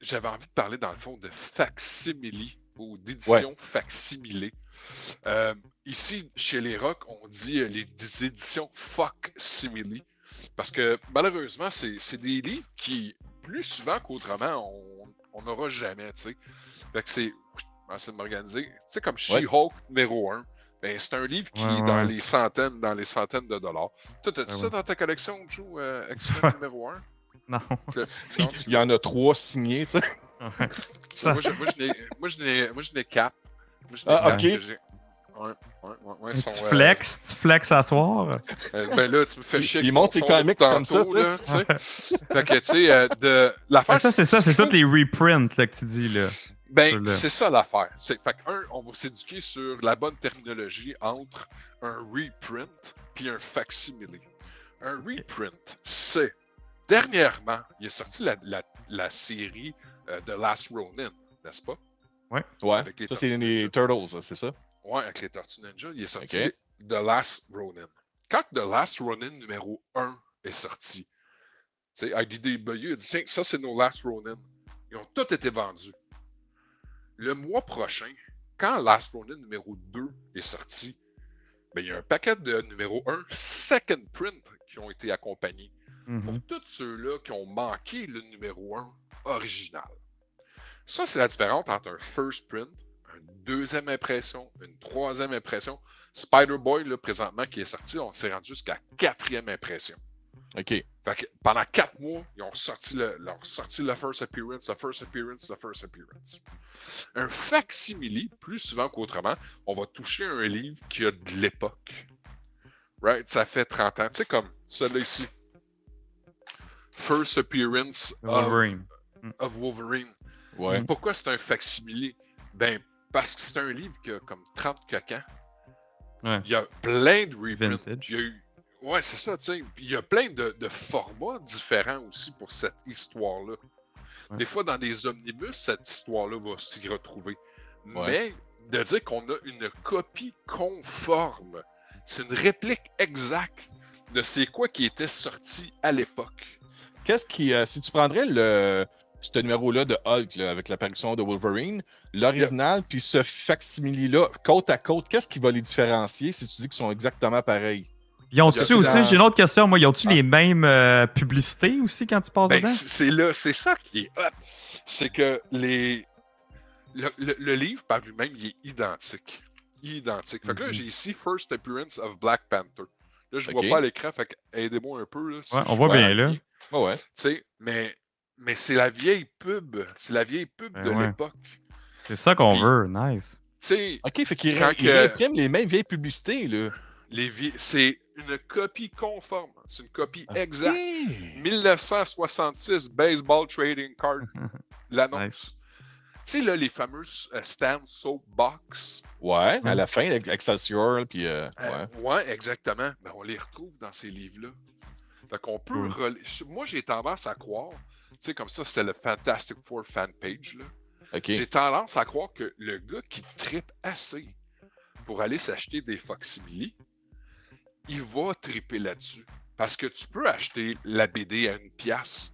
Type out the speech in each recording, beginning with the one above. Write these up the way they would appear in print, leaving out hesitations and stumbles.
j'avais envie de parler, dans le fond, de facsimile ou Ouais. d'édition facsimilée. Ici, chez les Rock, on dit les éditions fuck-simile. Parce que malheureusement, c'est des livres qui, plus souvent qu'autrement, on n'aura jamais, tu sais. Fait que c'est. Essayer de m'organiser. Tu sais, comme Ouais. She-Hulk numéro 1. Ben, c'est un livre qui est dans Ouais. les centaines de dollars. Toi, as-tu ça dans ta collection, Joe, X-Men numéro 1? Non. Non, Il y en a 3 signés, tu sais. Ouais. Ça, moi, je n'ai 4. Ah, ok. Ouais, Tu flex à soir. Ben là, tu me fais chier. Il monte ses comics comme ça, tu sais. Là, tu sais. Fait que, tu sais, de l'affaire. C'est tous les reprints là, que tu dis, là. Ben, c'est ça l'affaire. Fait que, on va s'éduquer sur la bonne terminologie entre un reprint puis un facsimile. Un reprint, c'est. Dernièrement, il est sorti la série The Last Ronin, n'est-ce pas? Ouais, Avec les ça, c'est les Turtles, c'est ça? Ouais, avec les Tortues Ninja, il est sorti The Last Ronin. Quand The Last Ronin numéro 1 est sorti, tu sais, IDW a dit ça, c'est nos Last Ronin. Ils ont tous été vendus. Le mois prochain, quand Last Ronin numéro 2 est sorti, ben, il y a un paquet de numéro 1 second print qui ont été accompagnés. Pour tous ceux-là qui ont manqué le numéro 1 original. Ça, c'est la différence entre un first print, une deuxième impression, une troisième impression. Spider-Boy, là, présentement, qui est sorti, on s'est rendu jusqu'à quatrième impression. OK. Fait que pendant 4 mois, ils ont sorti le first appearance, le first appearance, le first appearance. Un facsimile, plus souvent qu'autrement, on va toucher un livre qui a de l'époque. Right? Ça fait 30 ans. Tu sais, comme celui-là ici. First appearance of Wolverine. Ouais. Pourquoi c'est un facsimile? Ben, parce que c'est un livre qui a comme 30 coquins. Ouais. Il y a plein de reprints. Vintage. Il y a eu... Ouais, c'est ça, tu sais. Puis il y a plein de formats différents aussi pour cette histoire-là. Ouais. Des fois, dans des omnibus, cette histoire-là va s'y retrouver. Ouais. Mais de dire qu'on a une copie conforme, c'est une réplique exacte de c'est quoi qui était sorti à l'époque. Qu'est-ce qui... si tu prendrais ce numéro-là de Hulk, là, avec l'apparition de Wolverine, l'original, puis ce facsimile-là, côte à côte, qu'est-ce qui va les différencier si tu dis qu'ils sont exactement pareils? Ils ont-tu aussi, j'ai une autre question, moi, ils ont-tu les mêmes publicités aussi quand tu passes Ben, dedans? c'est ça qui est hot. C'est que le livre par lui-même, il est identique. Identique. Fait que là, j'ai ici First Appearance of Black Panther. Là, je vois pas à l'écran, fait que aidez-moi un peu. Là, si on voit bien là. Ouais. Tu sais, mais c'est la vieille pub. C'est la vieille pub de l'époque. C'est ça qu'on veut, nice. OK, fait qu'ils réimpriment les mêmes vieilles publicités, là. C'est une copie conforme. C'est une copie exacte. 1966 Baseball Trading Card. L'annonce. Nice. Tu sais, là, les fameuses Stan Soapbox. Ouais, à la fin, avec Excelsior, puis... ouais, exactement. Ben, on les retrouve dans ces livres-là. Fait qu'on peut... Moi, j'ai tendance à croire... Tu sais, comme ça, c'est le Fantastic Four fan page, là. Okay. J'ai tendance à croire que le gars qui trippe assez pour aller s'acheter des facsimile, il va tripper là-dessus. Parce que tu peux acheter la BD à $1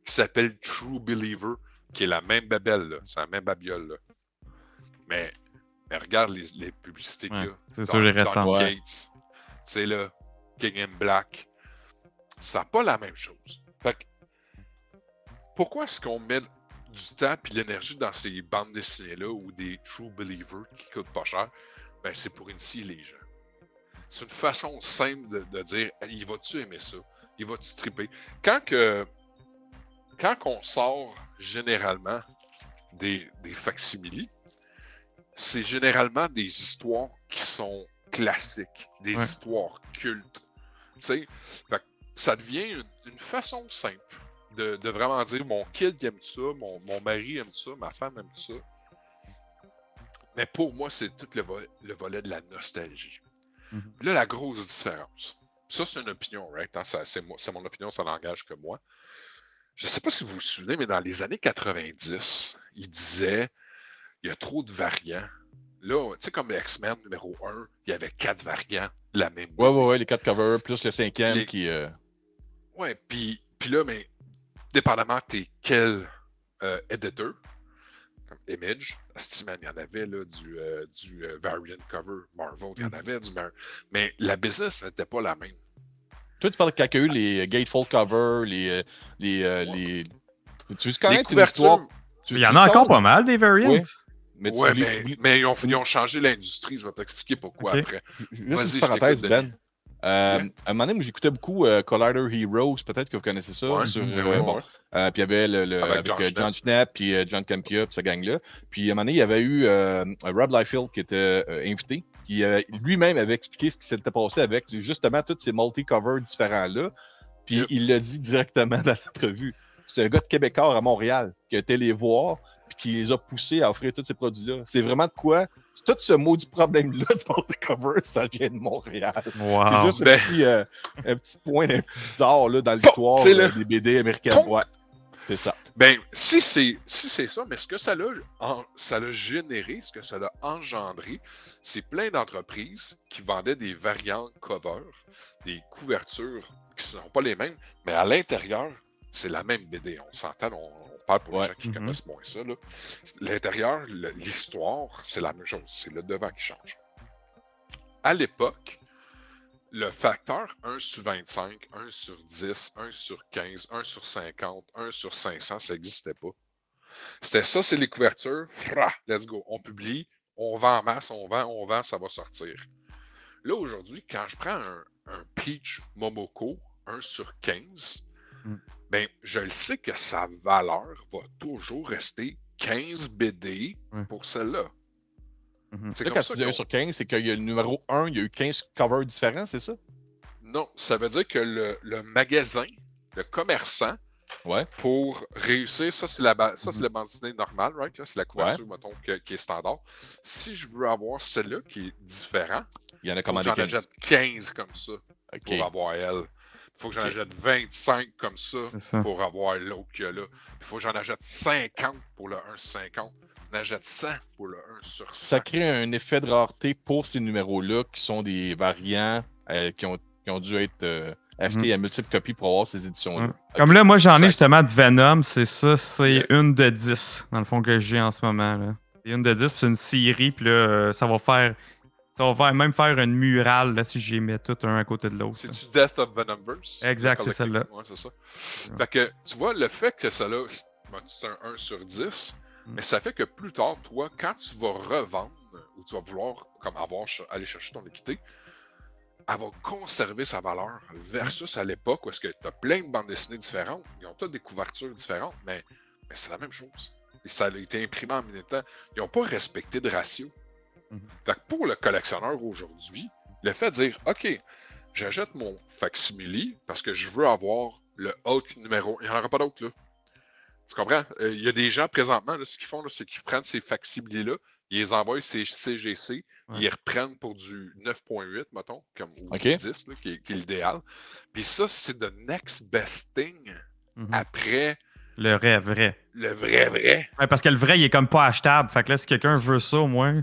qui s'appelle True Believer, qui est la même babelle, là. C'est la même babiole, là. Mais regarde les publicités qu'il y a. C'est sûr, les récents. Gates, tu sais, là, King and Black. Ça n'a pas la même chose. Fait que, pourquoi est-ce qu'on met du temps et l'énergie dans ces bandes dessinées-là ou des True Believers qui coûtent pas cher? Ben, c'est pour initier les gens. C'est une façon simple de dire il va-tu aimer ça? Il va-tu triper? Quand on sort généralement des facsimile, c'est généralement des histoires qui sont classiques, des histoires cultes. Tu sais, ça devient une façon simple de vraiment dire mon kid aime ça, mon mari aime ça, ma femme aime ça. Mais pour moi, c'est tout le volet de la nostalgie. Là, la grosse différence. Ça, c'est une opinion, right? Hein? C'est mon opinion, ça n'engage que moi. Je ne sais pas si vous vous souvenez, mais dans les années 90, il disait il y a trop de variants. Là, tu sais, comme X-Men numéro 1, il y avait 4 variants de la même. Ouais, les 4 covers, plus le 5e qui. Ouais, puis là, mais dépendamment, t'es quel editor, comme Image. Steam, il y en avait là, du variant cover. Marvel, il y en avait du mais la business n'était pas la même. Toi, tu parles quand il y a eu les Gatefold cover, Tu connais Les une histoire? couvertures. Il y en a encore pas mal des variants. Oui. Mais, Mais ils ont changé l'industrie. Je vais t'expliquer pourquoi après. Juste une petite parenthèse, Ben. À un moment donné, j'écoutais beaucoup Collider Heroes, peut-être que vous connaissez ça. Ouais, puis il y avait avec John Schnapp, puis John Campia, puis sa gang-là. Puis à un moment donné, il y avait eu Rob Liefeld qui était invité. Qui lui-même avait expliqué ce qui s'était passé avec justement tous ces multi-covers différents-là. Puis il l'a dit directement dans l'entrevue. C'est un gars de Québécois à Montréal qui a été les voir puis qui les a poussés à offrir tous ces produits-là. C'est vraiment de quoi? Tout ce maudit problème-là de multi-cover, ça vient de Montréal. Wow. C'est juste un petit point bizarre là, dans l'histoire des BD américaines. Ouais, c'est ça. Ben, si c'est ça, mais ce que ça l'a généré, ce que ça l'a engendré, c'est plein d'entreprises qui vendaient des variantes cover, des couvertures qui ne sont pas les mêmes, mais à l'intérieur, c'est la même BD. On s'entend, on parle pour les gens qui connaissent moins ça. L'intérieur, l'histoire, c'est la même chose. C'est le devant qui change. À l'époque, le facteur 1 sur 25, 1 sur 10, 1 sur 15, 1 sur 50, 1 sur 500, ça n'existait pas. C'était ça, c'est les couvertures. Let's go. On publie, on vend en masse, on vend, ça va sortir. Là, aujourd'hui, quand je prends un Peach Momoko 1 sur 15, ben, je le sais que sa valeur va toujours rester 15 BD pour celle-là. C'est là, quand tu dis 1 sur 15, c'est qu'il y a le numéro 1, il y a eu 15 covers différents, c'est ça? Non, ça veut dire que le magasin, le commerçant, pour réussir, ça c'est la bande dessinée normale, right? C'est la couverture, mettons, qui est standard. Si je veux avoir celle-là qui est différente, il y en a commandé 15. J'en achète 15 comme ça pour avoir elle. Il faut que j'en achète 25 comme ça pour avoir l'autre qu'il y a là. Il faut que j'en achète 50 pour le 1 sur 50. J'en achète 100 pour le 1 sur 100. Ça crée un effet de rareté pour ces numéros-là qui sont des variants qui ont dû être achetés à multiples copies pour avoir ces éditions-là. Comme là, moi, j'en ai justement de Venom. C'est ça, c'est une de 10, dans le fond, que j'ai en ce moment. Là. C'est une de 10, puis c'est une série, puis là, ça va même faire une murale là, si j'y mets tout un à côté de l'autre. C'est du Death of Venomverse. Exact, c'est celle-là. Ouais, c'est ça. Fait que, tu vois, le fait que ça là, c'est un 1 sur 10, mais ça fait que plus tard, toi, quand tu vas revendre, ou tu vas vouloir comme aller chercher ton équité, elle va conserver sa valeur versus à l'époque où est-ce que tu as plein de bandes dessinées différentes, ils ont toutes des couvertures différentes, mais c'est la même chose. Et ça a été imprimé en même temps. Ils n'ont pas respecté de ratio. Fait que pour le collectionneur aujourd'hui, le fait de dire, OK, j'achète mon facsimile parce que je veux avoir le autre numéro. Il n'y en aura pas d'autre, là. Tu comprends? Il y a des gens présentement, là, ce qu'ils font, c'est qu'ils prennent ces facsimiles-là, ils les envoient ces CGC, ils les reprennent pour du 9.8, mettons, ou 10, là, qui est l'idéal. Puis ça, c'est the next best thing après. Le vrai. Le vrai. Ouais, parce que le vrai, il est comme pas achetable. Fait que là, si quelqu'un veut ça, au moins.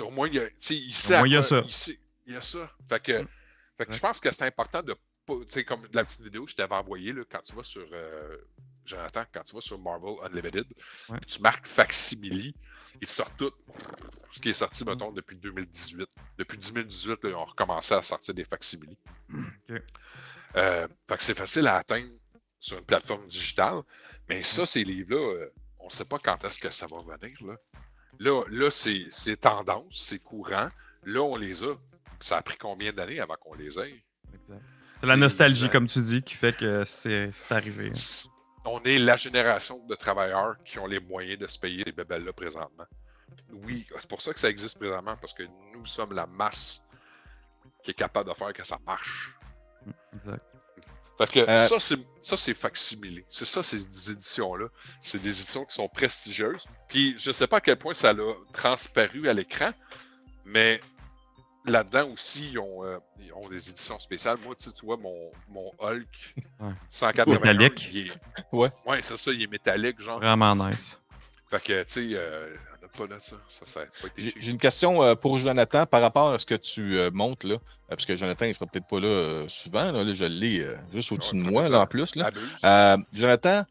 Au moins, il y a ça. Il y a ça. Fait que je pense que c'est important de pas. Tu sais, comme la petite vidéo que je t'avais envoyée, là, quand tu vas sur. Jonathan, quand tu vas sur Marvel Unlimited, tu marques facsimile, ils sortent tout. Ce qui est sorti, mettons, depuis 2018. Depuis 2018, là, ils ont recommencé à sortir des facsimiles. Fait que c'est facile à atteindre sur une plateforme digitale, mais ça, ces livres-là, on ne sait pas quand est-ce que ça va venir. Là c'est tendance, c'est courant. Là, on les a. Ça a pris combien d'années avant qu'on les ait? Exact. C'est la nostalgie, comme tu dis, qui fait que c'est arrivé. On est la génération de travailleurs qui ont les moyens de se payer ces bébelles-là présentement. Oui, c'est pour ça que ça existe présentement, parce que nous sommes la masse qui est capable de faire que ça marche. Exact. Fait que ça, c'est facsimilé. C'est ça, ces éditions-là. C'est des éditions qui sont prestigieuses. Puis je sais pas à quel point ça l'a transparu à l'écran, mais là-dedans aussi, ils ont des éditions spéciales. Moi, tu vois, mon Hulk 180. Métallique. Ouais, c'est ça, il est métallique, genre. Vraiment nice. Fait que, tu sais, on n'a pas là ça. Ça a pas été J'ai une question pour Jonathan par rapport à ce que tu montes là. Parce que Jonathan, il sera peut-être pas là souvent. Là, je l'ai juste au-dessus de moi, là, en plus. Là. Jonathan,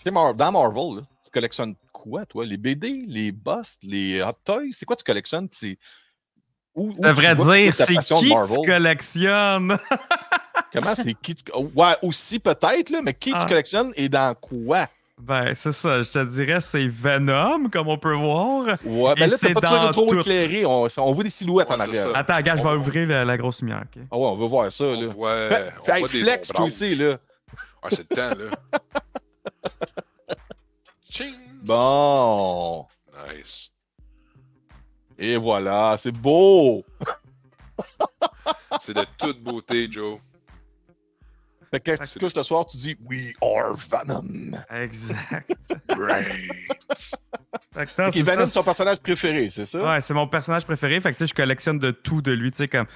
dans Marvel, là, Tu collectionnes quoi, toi? Les BD, les Bust, les Hot Toys? C'est quoi tu collectionnes? Où Ça devrait tu vois dire, ta c'est passion de qui Marvel? tu collectionnes? Comment c'est qui tu... Ouais, aussi peut-être, là, mais qui tu collectionnes et dans quoi? Ben, c'est ça. Je te dirais, c'est Venom, comme on peut voir. Ouais, ben Et là, c'est t'as pas dans trop tout. éclairé. On voit des silhouettes en Ouais, c'est arrière. ça. Attends, gars, je vais ouvrir la grosse lumière. OK? Ah ouais, on veut voir ça, là. On voit, Hey, des flex, toi ombrages. aussi, là. Ah, c'est le temps, là. Ching! Bon. Nice. Et voilà, c'est beau. C'est de toute beauté, Joe. Fait que quand tu te couches le soir, tu dis We are Venom. Exact. Great. Fait que non, Ok, c'est Venom, ça, c'est ton personnage préféré, c'est ça? Ouais, c'est mon personnage préféré. Fait que tu sais, je collectionne de tout de lui. Tu sais, comme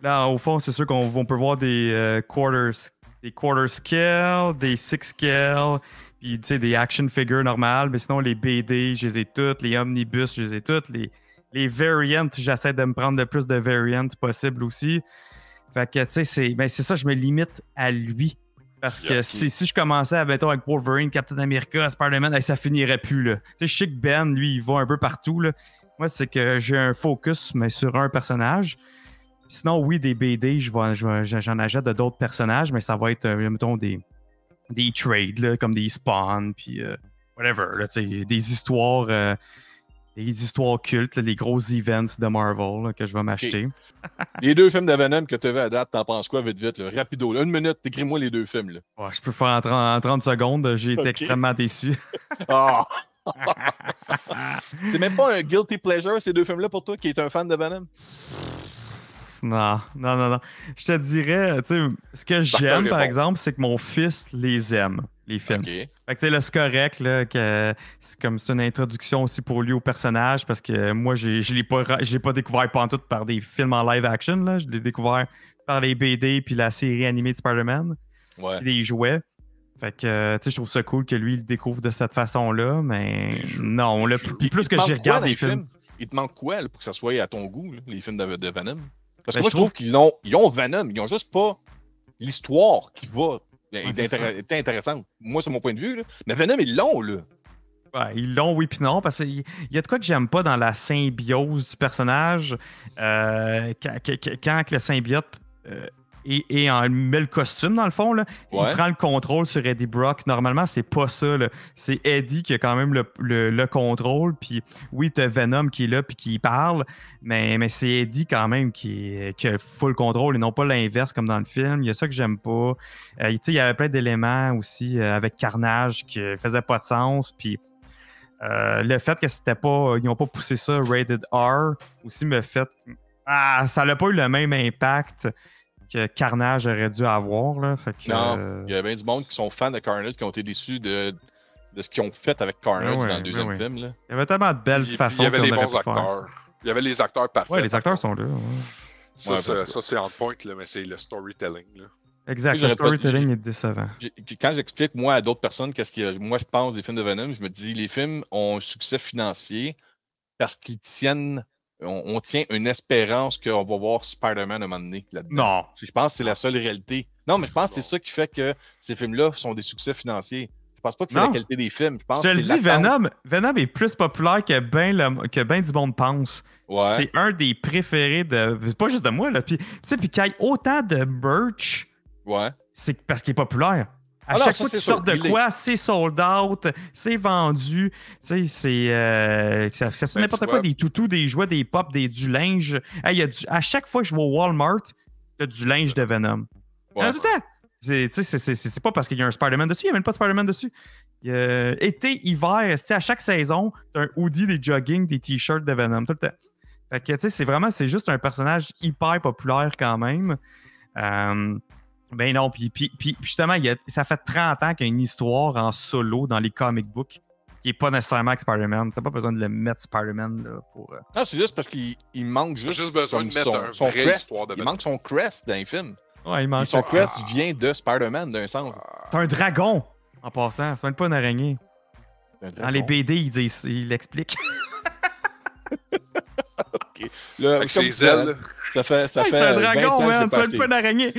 là, au fond, c'est sûr qu'on peut voir des quarter scale, des 6 scale, puis tu sais, des action figures normales. Mais sinon, les BD, je les ai toutes. Les omnibus, je les ai toutes. Les variants, j'essaie de me prendre le plus de variants possible aussi. Fait que, tu sais, c'est ça, je me limite à lui. Parce que si je commençais, mettons, avec Wolverine, Captain America, Spider-Man, ça finirait plus, là. Tu sais, je sais que Ben, lui, il va un peu partout, là. Moi, c'est que j'ai un focus, mais sur un personnage. Sinon, oui, des BD, j'en achète de d'autres personnages, mais ça va être, mettons, des trades, là, comme des Spawn, puis whatever, là, tu sais, des histoires cultes, là, les gros events de Marvel là, que je vais m'acheter. Les 2 films de Venom que tu as vus à date, t'en penses quoi, vite, là? Rapido, là, 1 minute, écris-moi les 2 films, là. Ouais, je peux faire en 30 secondes. J'ai été extrêmement déçu. Ah! C'est même pas un guilty pleasure, ces 2 films-là, pour toi, qui est un fan de Venom? Non. Je te dirais, tu sais, ce que j'aime, par exemple, c'est que mon fils les aime, les films. Okay. Fait que, tu sais, là, c'est correct, là, que c'est comme c'est une introduction aussi pour lui au personnage, parce que moi, je l'ai pas découvert pantoute par des films en live action, là. Je l'ai découvert par les BD puis la série animée de Spider-Man. Ouais. Les jouets. Fait que, tu sais, je trouve ça cool que lui, il le découvre de cette façon-là, mais non, plus que j'y regarde des films. Il te manque quoi, là, pour que ça soit à ton goût, là, les films de Venom? Parce que Ben, moi, je trouve qu'ils ont Venom, ils ont juste pas l'histoire qui va être intéressante. Moi, c'est mon point de vue, là. Mais Venom, ils l'ont, là. Ouais, ils l'ont, oui, puis non, parce qu'il y a de quoi que j'aime pas dans la symbiose du personnage. Quand le symbiote met le costume, dans le fond, là, il prend le contrôle sur Eddie Brock. Normalement, c'est pas ça. Là. C'est Eddie qui a quand même le contrôle. Puis oui, t'as Venom qui est là puis qui parle, mais c'est Eddie quand même qui a full contrôle et non pas l'inverse comme dans le film. Il y a ça que j'aime pas. Il y avait plein d'éléments aussi avec Carnage qui faisaient pas de sens. Puis le fait que c'était pas, ils n'ont pas poussé ça rated R aussi me fait... ça n'a pas eu le même impact que Carnage aurait dû avoir. Là. Fait que, non, il y a bien du monde qui sont fans de Carnage qui ont été déçus de ce qu'ils ont fait avec Carnage dans le deuxième film. Là. Il y avait tellement de belles façons. Il y avait les bons acteurs. Il y avait les acteurs parfaits. Ouais, les acteurs sont là. Ouais. Ça c'est on point, là, mais c'est le storytelling. Là. Exact, le storytelling est décevant. Quand j'explique, moi, à d'autres personnes, qu'est-ce que moi je pense des films de Venom, je me dis, les films ont un succès financier parce qu'ils tiennent... On tient une espérance qu'on va voir Spider-Man à un moment donné là-dedans. Non. Je pense que c'est la seule réalité. Non, mais je pense que c'est ça qui fait que ces films-là sont des succès financiers. Je pense pas que c'est la qualité des films. Je te le dis, Venom est plus populaire que ben du monde pense. Ouais. C'est un des préférés de... Pas juste de moi, là. Puis qu'il y ait autant de merch, c'est parce qu'il est populaire. À chaque fois que tu sors de quoi, c'est sold out, c'est vendu. Tu sais, ça fait n'importe quoi, des toutous, des jouets, des pops, du linge. Hey, à chaque fois que je vais au Walmart, t'as du linge de Venom. Tout le temps. C'est pas parce qu'il y a un Spider-Man dessus, il n'y a même pas de Spider-Man dessus. Été, hiver, à chaque saison, t'as un hoodie, des jogging, des t-shirts de Venom, tout le temps. Fait que, tu sais, c'est juste un personnage hyper populaire quand même. Ben non, puis justement, ça fait 30 ans qu'il y a une histoire en solo dans les comic books qui n'est pas nécessairement avec Spider-Man. T'as pas besoin de le mettre Spider-Man là, pour... Non, c'est juste parce qu'il manque juste besoin de mettre son crest. Il manque son crest dans les films. Ouais, il manque son crest vient de Spider-Man d'un sens. C'est un dragon, en passant. C'est même pas une araignée. Dans les BD, il l'explique. Okay. Là, avec ses ailes. Ça fait c'est un dragon, man. C'est même pas une araignée.